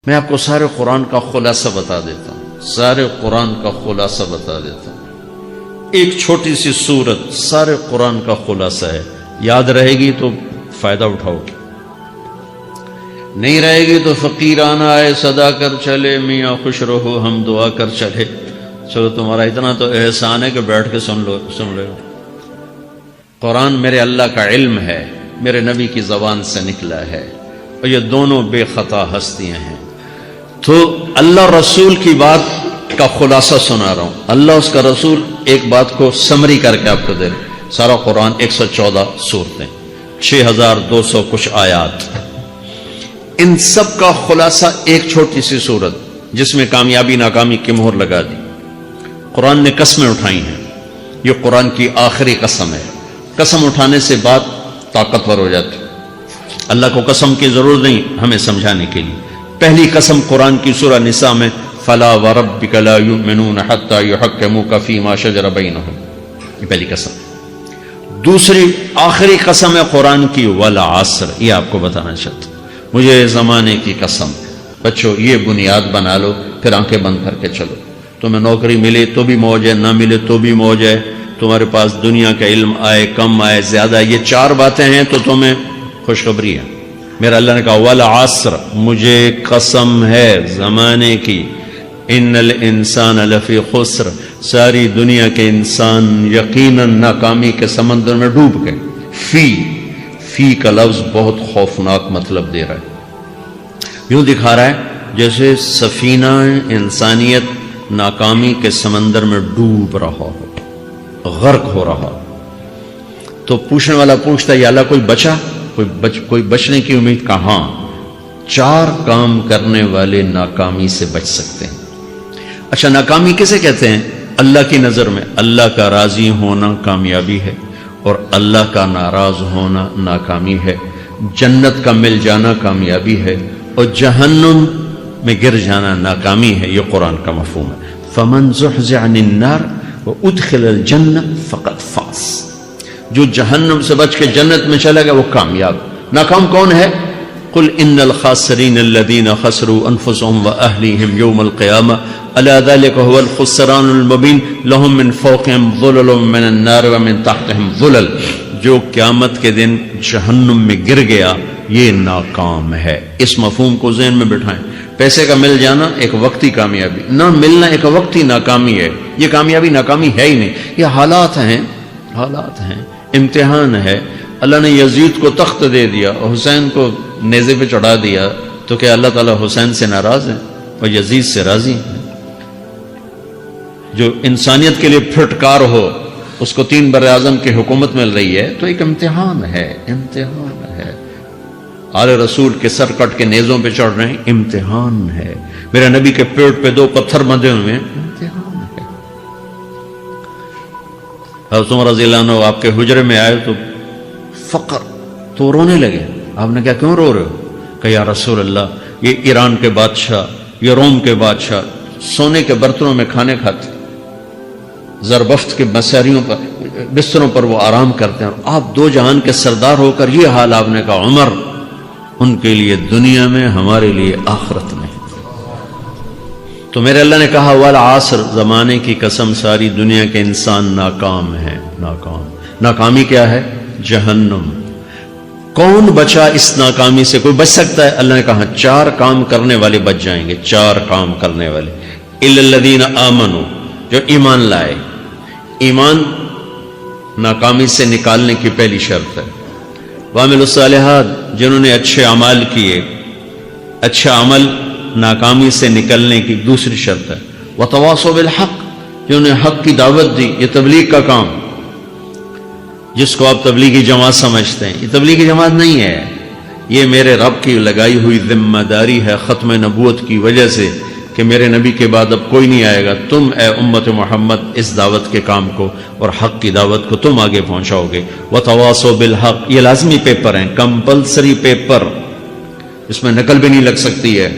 میں آپ کو سارے قرآن کا خلاصہ بتا دیتا ہوں، سارے قرآن کا خلاصہ بتا دیتا ہوں۔ ایک چھوٹی سی سورت سارے قرآن کا خلاصہ ہے، یاد رہے گی تو فائدہ اٹھاؤ گے، نہیں رہے گی تو فقیرانہ آئے صدا کر چلے، میاں خوش رہو ہم دعا کر چلے۔ چلو تمہارا اتنا تو احسان ہے کہ بیٹھ کے سن رہے ہو۔ قرآن میرے اللہ کا علم ہے، میرے نبی کی زبان سے نکلا ہے، اور یہ دونوں بے خطا ہستیاں ہیں۔ تو اللہ رسول کی بات کا خلاصہ سنا رہا ہوں، اللہ اس کا رسول ایک بات کو سمری کر کے آپ کو دے رہے۔ سارا قرآن 114 سورتیں، 6200 کچھ آیات، ان سب کا خلاصہ ایک چھوٹی سی سورت جس میں کامیابی ناکامی کی مہر لگا دی۔ قرآن نے قسمیں اٹھائی ہیں، یہ قرآن کی آخری قسم ہے۔ قسم اٹھانے سے بات طاقتور ہو جاتی، اللہ کو قسم کی ضرورت نہیں ہمیں سمجھانے کے لیے۔ پہلی قسم قرآن کی سورہ نساء میں فَلَا وَرَبِّكَ لَا يُؤْمِنُونَ حَتَّى يُحَكِّمُوكَ فِي مَا شَجَرَ بَيْنَهُمْ، یہ پہلی قسم۔ دوسری آخری قسم ہے قرآن کی وَالْعَصْرِ، یہ آپ کو بتانا چاہتا ہوں، مجھے زمانے کی قسم۔ بچوں یہ بنیاد بنا لو، پھر آنکھیں بند کر کے چلو۔ تمہیں نوکری ملے تو بھی موج ہے، نہ ملے تو بھی موج ہے، تمہارے پاس دنیا کا علم آئے کم آئے زیادہ، یہ چار باتیں ہیں تو تمہیں خوشخبری ہے۔ میرا اللہ نے کہا والعصر، مجھے قسم ہے زمانے کی، ان الانسان لفی خسر، ساری دنیا کے انسان یقیناً ناکامی کے سمندر میں ڈوب گئے۔ فی کا لفظ بہت خوفناک مطلب دے رہا ہے، یوں دکھا رہا ہے جیسے سفینہ انسانیت ناکامی کے سمندر میں ڈوب رہا ہو، غرق ہو رہا۔ تو پوچھنے والا پوچھتا ہے یا اللہ کوئی بچا، کوئی بچنے کی امید؟ کہاں؟ چار کام کرنے والے ناکامی سے بچ سکتے ہیں۔ اچھا ناکامی کسے کہتے ہیں؟ اللہ کی نظر میں اللہ کا راضی ہونا کامیابی ہے، اور اللہ کا ناراض ہونا ناکامی ہے۔ جنت کا مل جانا کامیابی ہے، اور جہنم میں گر جانا ناکامی ہے۔ یہ قرآن کا مفہوم ہے۔ فَمَنْ زُحْزِحَ عَنِ النَّارِ وَأُدْخِلَ الْجَنَّةَ فَقَدْ فَازَ، جو جہنم سے بچ کے جنت میں چلا گیا وہ کامیاب۔ ناکام کون ہے؟ قُلْ إِنَّ الْخَاسِرِينَ الَّذِينَ خَسِرُوا أَنفُسَهُمْ وَأَهْلِيهِمْ يَوْمَ الْقِيَامَةِ أَلَا ذَلِكَ هُوَ الْخُسْرَانُ الْمُبِينُ لَهُم مِّن فَوْقِهِمْ ظُلَلٌ مِّنَ النَّارِ وَمِن تَحْتِهِمْ ظُلَلٌ، جو قیامت کے دن جہنم میں گر گیا یہ ناکام ہے۔ اس مفہوم کو ذہن میں بٹھائیں۔ پیسے کا مل جانا ایک وقتی کامیابی، نہ ملنا ایک وقتی ناکامی ہے۔ یہ کامیابی ناکامی ہے ہی نہیں، یہ حالات ہیں، حالات ہیں، امتحان ہے۔ اللہ نے یزید کو تخت دے دیا اور حسین کو نیزے پہ چڑھا دیا، تو کیا اللہ تعالیٰ حسین سے ناراض ہے اور یزید سے راضی ہے؟ جو انسانیت کے لیے پھٹکار ہو، اس کو 3 براعظم کی حکومت مل رہی ہے، تو ایک امتحان ہے، امتحان ہے۔ آل رسول کے سر کٹ کے نیزوں پہ چڑھ رہے ہیں، امتحان ہے۔ میرے نبی کے پیٹ پہ 2 پتھر بندھے ہوئے ہیں، امتحان ہے۔ حضرت عمر رضی اللہ عنہ آپ کے حجرے میں آئے تو فقر، تو رونے لگے۔ آپ نے کہا کیوں رو رہے ہو؟ کہ یا رسول اللہ یہ ایران کے بادشاہ، یہ روم کے بادشاہ سونے کے برتنوں میں کھانے کھاتے، زربفت کے مساریوں پر، بستروں پر وہ آرام کرتے ہیں، آپ 2 جہان کے سردار ہو کر یہ حال۔ آپ نے کہا عمر، ان کے لیے دنیا میں، ہمارے لیے آخرت میں۔ تو میرے اللہ نے کہا والعصر، زمانے کی قسم، ساری دنیا کے انسان ناکام ہیں، ناکام۔ ناکامی کیا ہے؟ جہنم۔ کون بچا اس ناکامی سے؟ کوئی بچ سکتا ہے؟ اللہ نے کہا 4 کام کرنے والے بچ جائیں گے، 4 کام کرنے والے۔ اِلَّا الَّذِينَ آمَنُوا، جو ایمان لائے۔ ایمان ناکامی سے نکالنے کی پہلی شرط ہے۔ وَعَمِلُوا الصَّالِحَاتِ، جنہوں نے اچھے اعمال کیے۔ اچھا عمل ناکامی سے نکلنے کی دوسری شرط ہے۔ وَتَوَاصَوْا بِالْحَقِّ، جنہوں نے حق کی دعوت دی۔ یہ تبلیغ کا کام، جس کو آپ تبلیغی جماعت سمجھتے ہیں، یہ تبلیغی جماعت نہیں ہے، یہ میرے رب کی لگائی ہوئی ذمہ داری ہے ختم نبوت کی وجہ سے، کہ میرے نبی کے بعد اب کوئی نہیں آئے گا، تم اے امت محمد اس دعوت کے کام کو اور حق کی دعوت کو تم آگے پہنچاؤ گے۔ وَتَوَاصَوْا بِالْحَقِّ، یہ لازمی پیپر ہیں، کمپلسری پیپر، اس میں نقل بھی نہیں لگ سکتی ہے،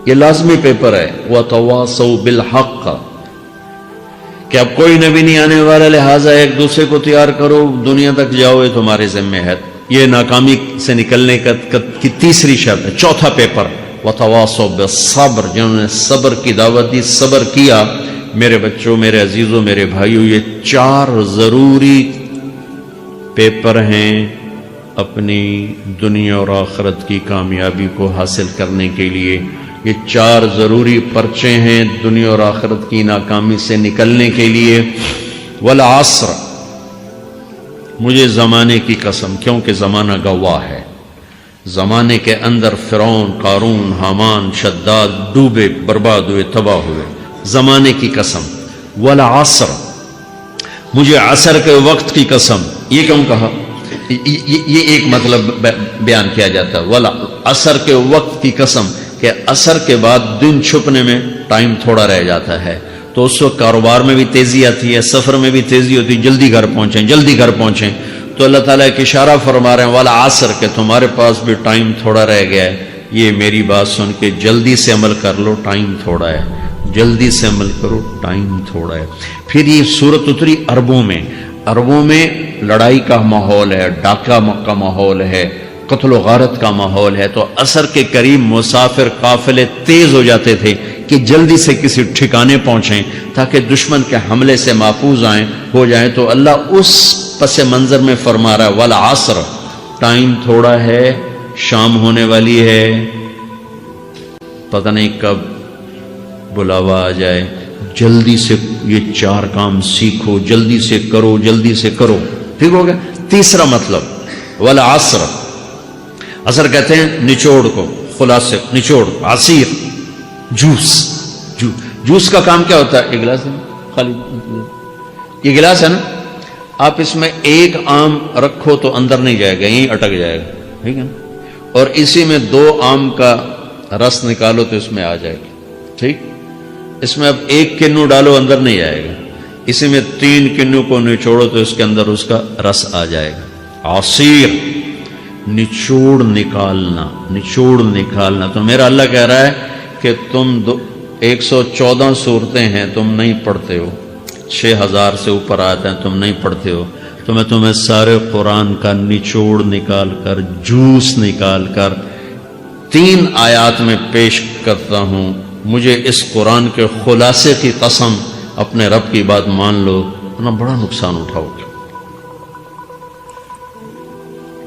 یہ لازمی پیپر ہے۔ وَتَوَاصَوْا بِالْحَقِّ، کہ اب کوئی نبی نہیں آنے والا، لہٰذا ایک دوسرے کو تیار کرو، دنیا تک جاؤ، یہ تمہارے ذمہ ہے۔ یہ ناکامی سے نکلنے کی تیسری شرط ہے۔ چوتھا پیپر وتواصوا بالصبر، جنہوں نے صبر کی دعوت دی، صبر کیا۔ میرے بچوں، میرے عزیزوں، میرے بھائیوں، یہ 4 ضروری پیپر ہیں اپنی دنیا اور آخرت کی کامیابی کو حاصل کرنے کے لیے۔ یہ 4 ضروری پرچے ہیں دنیا اور آخرت کی ناکامی سے نکلنے کے لیے۔ والعصر، مجھے زمانے کی قسم، کیونکہ زمانہ گواہ ہے، زمانے کے اندر فرعون، قارون، حامان، شداد ڈوبے، برباد ہوئے، تباہ ہوئے، زمانے کی قسم۔ والعصر، مجھے عصر کے وقت کی قسم۔ یہ کیوں کہا؟ یہ ایک مطلب بیان کیا جاتا ہے، والعصر کے وقت کی قسم، کہ عصر کے بعد دن چھپنے میں ٹائم تھوڑا رہ جاتا ہے، تو اس وقت کاروبار میں بھی تیزی آتی ہے، سفر میں بھی تیزی ہوتی ہے، جلدی گھر پہنچیں، جلدی گھر پہنچیں۔ تو اللہ تعالیٰ ایک اشارہ فرما رہے ہیں والعصر، کہ تمہارے پاس بھی ٹائم تھوڑا رہ گیا ہے، یہ میری بات سن کے جلدی سے عمل کر لو، ٹائم تھوڑا ہے، جلدی سے عمل کرو، ٹائم تھوڑا ہے۔ پھر یہ صورت اتری عربوں میں، عربوں میں لڑائی کا ماحول ہے، ڈاکہ کا ماحول ہے، قتل و غارت کا ماحول ہے، تو عصر کے قریب مسافر قافلے تیز ہو جاتے تھے کہ جلدی سے کسی ٹھکانے پہنچیں تاکہ دشمن کے حملے سے محفوظ ہو جائیں۔ تو اللہ اس پس منظر میں فرما رہا ہے والعصر، ٹائم تھوڑا ہے، شام ہونے والی ہے، پتہ نہیں کب بلاوا آ جائے، جلدی سے یہ 4 کام سیکھو، جلدی سے کرو، جلدی سے کرو۔ ٹھیک ہو گیا؟ تیسرا مطلب والعصر، عصر کہتے ہیں نچوڑ کو، خلاصے، نچوڑ، عصیر، جوس کا کام کیا ہوتا ہے؟ ایک گلاس ہے خالی، یہ گلاس ہے نا، آپ اس میں 1 آم رکھو تو اندر نہیں جائے گا، یہیں اٹک جائے گا، ٹھیک ہے نا؟ اور اسی میں 2 آم کا رس نکالو تو اس میں آ جائے گا، ٹھیک؟ اس میں اب 1 کنو ڈالو، اندر نہیں جائے گا، اسی میں 3 کنو کو نچوڑو تو اس کے اندر اس کا رس آ جائے گا۔ عصیر، نچوڑ نکالنا، نچوڑ نکالنا۔ تو میرا اللہ کہہ رہا ہے کہ تم 114 صورتیں ہیں، تم نہیں پڑھتے ہو، 6000 سے اوپر آتے ہیں، تم نہیں پڑھتے ہو، تو میں تمہیں سارے قرآن کا نچوڑ نکال کر، جوس نکال کر 3 آیات میں پیش کرتا ہوں۔ مجھے اس قرآن کے خلاصے کی قسم، اپنے رب کی بات مان لو، ورنہ بڑا نقصان اٹھاؤ گے۔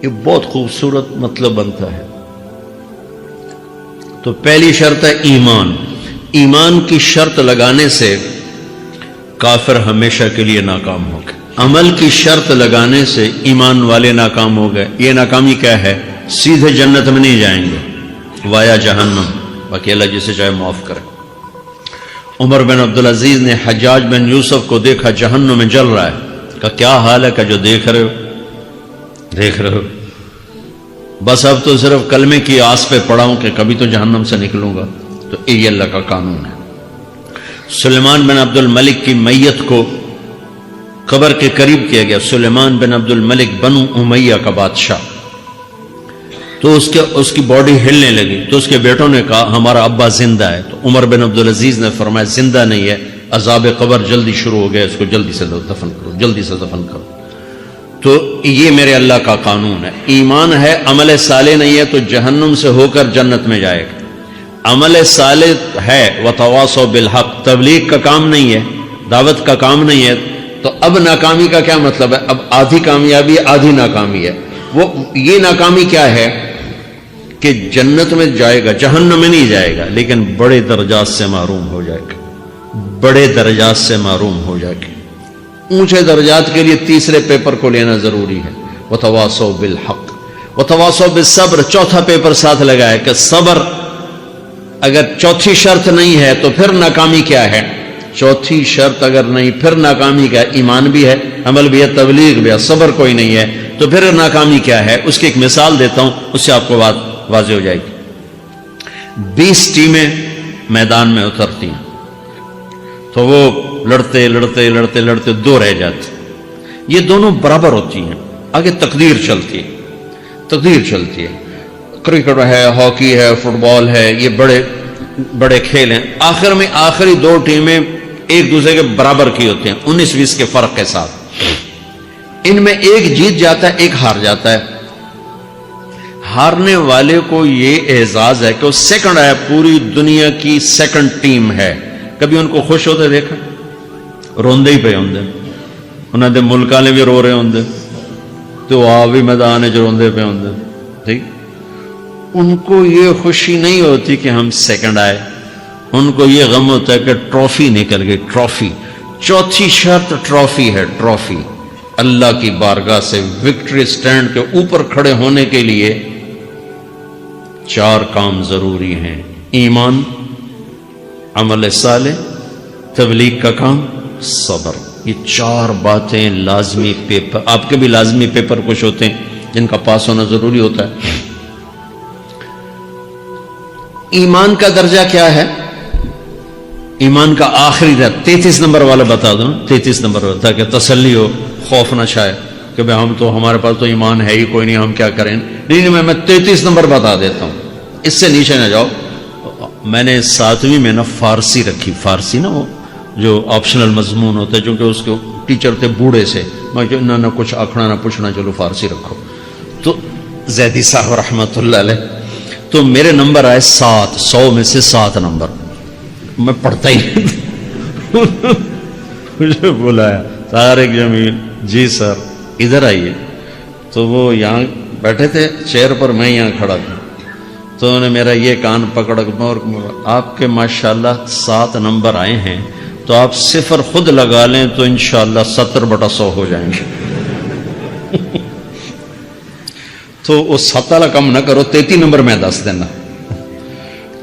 یہ بہت خوبصورت مطلب بنتا ہے۔ تو پہلی شرط ہے ایمان۔ ایمان کی شرط لگانے سے کافر ہمیشہ کے لیے ناکام ہو گئے، عمل کی شرط لگانے سے ایمان والے ناکام ہو گئے۔ یہ ناکامی کیا ہے؟ سیدھے جنت میں نہیں جائیں گے، وایا جہنم، باقی اللہ جسے چاہے معاف کرے۔ عمر بن عبدالعزیز نے حجاج بن یوسف کو دیکھا جہنم میں جل رہا ہے، کہا کیا حال ہے؟ کہ جو دیکھ رہے ہو، بس اب تو صرف کلمے کی آس پہ پڑا ہوں کہ کبھی تو جہنم سے نکلوں گا۔ تو یہ اللہ کا قانون ہے۔ سلیمان بن عبد الملک کی میت کو قبر کے قریب کیا گیا، سلیمان بن عبد الملک بنو امیہ کا بادشاہ، تو اس کی باڈی ہلنے لگی، تو اس کے بیٹوں نے کہا ہمارا ابا زندہ ہے۔ تو عمر بن عبدالعزیز نے فرمایا زندہ نہیں ہے، عذاب قبر جلدی شروع ہو گیا، اس کو جلدی سے دفن کرو، جلدی سے دفن کرو۔ تو یہ میرے اللہ کا قانون ہے۔ ایمان ہے، عمل صالح نہیں ہے تو جہنم سے ہو کر جنت میں جائے گا۔ عمل صالح ہے، وتواصوا بالحق، تبلیغ کا کام نہیں ہے، دعوت کا کام نہیں ہے، تو اب ناکامی کا کیا مطلب ہے؟ اب آدھی کامیابی آدھی ناکامی ہے۔ وہ یہ ناکامی کیا ہے کہ جنت میں جائے گا، جہنم میں نہیں جائے گا، لیکن بڑے درجات سے محروم ہو جائے گا، بڑے درجات سے محروم ہو جائے گا۔ اونچے درجات کے لیے تیسرے پیپر کو لینا ضروری ہے، وتواصوا بالحق وتواصوا بالصبر۔ چوتھا پیپر ساتھ لگایا کہ صبر، اگر چوتھی شرط نہیں ہے تو پھر ناکامی کیا ہے؟ چوتھی شرط اگر نہیں، پھر ناکامی کیا ہے؟ ایمان بھی ہے، عمل بھی ہے، تبلیغ بھی ہے، صبر کوئی نہیں ہے، تو پھر ناکامی کیا ہے؟ اس کی ایک مثال دیتا ہوں، اس سے آپ کو بات واضح ہو جائے گی۔ 20 ٹیمیں میدان میں اترتی ہیں، تو وہ لڑتے لڑتے لڑتے لڑتے 2 رہ جاتے، یہ دونوں برابر ہوتی ہیں، آگے تقدیر چلتی ہے، تقدیر چلتی ہے۔ کرکٹ ہے، ہاکی ہے، فٹ بال ہے، یہ بڑے بڑے کھیل ہیں۔ آخر میں آخری 2 ٹیمیں ایک دوسرے کے برابر کی ہوتی ہیں، 19-20 کے فرق کے ساتھ۔ ان میں ایک جیت جاتا ہے، ایک ہار جاتا ہے۔ ہارنے والے کو یہ اعزاز ہے کہ وہ سیکنڈ آیا، پوری دنیا کی سیکنڈ ٹیم ہے. کبھی ان کو خوش ہوتے دیکھا؟ روندے ہی پہ ہوندے، انہوں نے ملک والے بھی رو رہے ہوندے تو آپ بھی میدان جو روندے پہ ہوندے. ٹھیک، ان کو یہ خوشی نہیں ہوتی کہ ہم سیکنڈ آئے، ان کو یہ غم ہوتا ہے کہ ٹرافی نکل گئی. ٹرافی، چوتھی شرط ٹرافی ہے. ٹرافی اللہ کی بارگاہ سے وکٹری سٹینڈ کے اوپر کھڑے ہونے کے لیے 4 کام ضروری ہیں: ایمان، عمل صالح، تبلیغ کا کام، صبر. یہ 4 باتیں لازمی پیپر، آپ کے بھی لازمی پیپر کچھ ہوتے ہیں جن کا پاس ہونا ضروری ہوتا ہے. ایمان کا درجہ کیا ہے؟ ایمان کا آخری درجہ 33 نمبر والا بتا دو، 33 نمبر والا، تاکہ تسلی ہو، خوف نہ چھائے کہ بھئی ہم تو، ہمارے پاس تو ایمان ہے ہی کوئی نہیں، ہم کیا کریں. نہیں، میں 33 نمبر بتا دیتا ہوں، اس سے نیچے نہ جاؤ. میں نے 7ویں میں نا فارسی رکھی. فارسی نا وہ جو آپشنل مضمون ہوتا ہے، چونکہ اس کے ٹیچر تھے بوڑھے سے، میں کہ نہ کچھ آکھنا نہ پوچھنا، چلو فارسی رکھو. تو زیدی صاحب رحمۃ اللہ علیہ، تو میرے نمبر آئے 7، 100 میں سے 7 نمبر. میں پڑھتا ہی مجھے بلایا طارق جمیل، جی سر ادھر آئیے. تو وہ یہاں بیٹھے تھے چیئر پر، میں یہاں کھڑا تھا. تو انہوں نے میرا یہ کان پکڑ اور آپ کے ماشاءاللہ 7 نمبر آئے ہیں، تو آپ 0 خود لگا لیں تو انشاءاللہ 70/100 ہو جائیں گے. تو وہ 7 والا کم نہ کرو، 33 نمبر میں 10 دینا.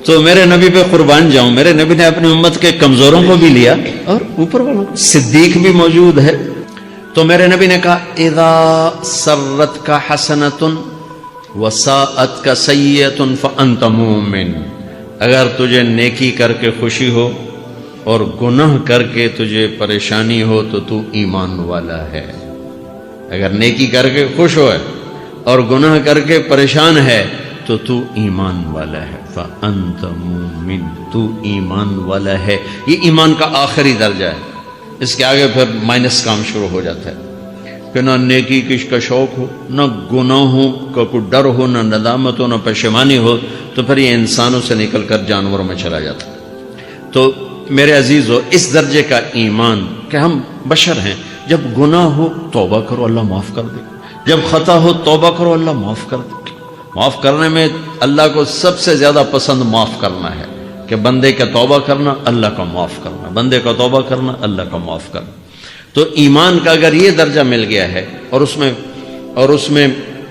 تو میرے نبی پہ قربان جاؤں، میرے نبی نے اپنی امت کے کمزوروں کو بھی لیا اور اوپر والوں کو. صدیق بھی موجود ہے. تو میرے نبی نے کہا اذا سرت کا حسنۃ وساءت کا سیئۃ فانت مومن. اگر تجھے نیکی کر کے خوشی ہو اور گناہ کر کے تجھے پریشانی ہو تو تو ایمان والا ہے. اگر نیکی کر کے خوش ہو اور گناہ کر کے پریشان ہے تو تو ایمان والا ہے. فانت مومن، تو ایمان والا ہے. یہ ایمان کا آخری درجہ ہے. اس کے آگے پھر مائنس کام شروع ہو جاتا ہے کہ نہ نیکی کش کا شوق ہو، نہ گناہوں کا کوئی ڈر ہو، نہ ندامت ہو، نہ پشیمانی ہو، تو پھر یہ انسانوں سے نکل کر جانوروں میں چلا جاتا ہے. تو میرے عزیزو، اس درجے کا ایمان کہ ہم بشر ہیں، جب گناہ ہو توبہ کرو اللہ معاف کر دے، جب خطا ہو توبہ کرو اللہ معاف کر دے. معاف کرنے میں اللہ کو سب سے زیادہ پسند معاف کرنا ہے، کہ بندے کا توبہ کرنا، اللہ کا معاف کرنا، بندے کا توبہ کرنا، اللہ کا معاف کرنا. تو ایمان کا اگر یہ درجہ مل گیا ہے اور اس میں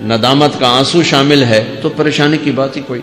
ندامت کا آنسو شامل ہے تو پریشانی کی بات ہی کوئی.